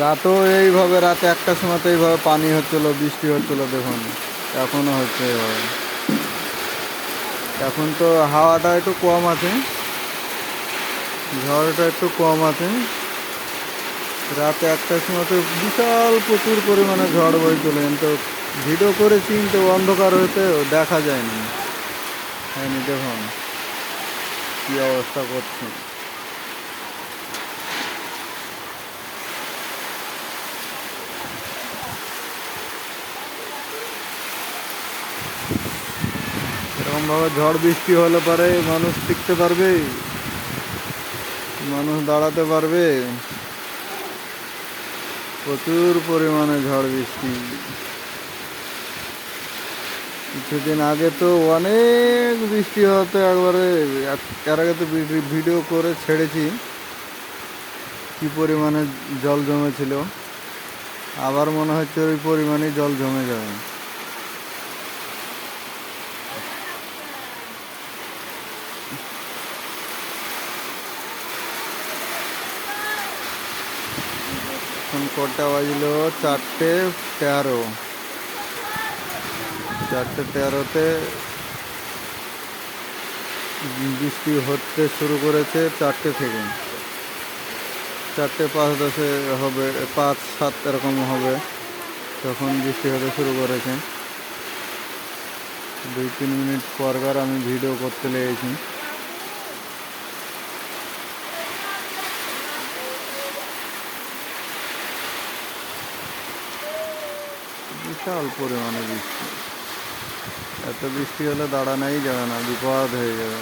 রাতও এইভাবে রাতে একটার সময় তো এইভাবে পানি হচ্ছিলো, বৃষ্টি হচ্ছিলো, দেখুন এখনো হচ্ছে এইভাবে। এখন তো হাওয়াটা একটু কম আছে, ঝড়টা একটু কম আছে। রাতে একটার সময় তো বিশাল প্রচুর পরিমাণে ঝড় বইছিল, কিন্তু ভিডিও করেছি কিন্তু অন্ধকার হয়েছে দেখা যায়নি। হয়নি, দেখুন কী অবস্থা করছে। এরকমভাবে ঝড় বৃষ্টি হলে পরে মানুষ টিকতে পারবে, মানুষ দাঁড়াতে পারবে? প্রচুর পরিমাণে ঝড় বৃষ্টি। কিছুদিন আগে তো অনেক বৃষ্টি হতে একবারে, এর আগে তো ভিডিও করে ছেড়েছি কী পরিমাণে জল জমেছিল। আবার মনে হচ্ছে ওই পরিমাণেই জল জমে যাবে। এখন কটা বাজলো? 4:13। 4:13-তে বৃষ্টি হতে শুরু করেছে। 4টে থেকে 4:05-10 হবে, 5-7 এরকম হবে, তখন বৃষ্টি হতে শুরু করেছে। 2-3 মিনিট পরকার আমি ভিডিও করতে লেগেছি। বিশাল পরিমাণে বৃষ্টি। এত বৃষ্টি হলে দাঁড়ানোই যাবে না, বিপদ হয়ে যাবে।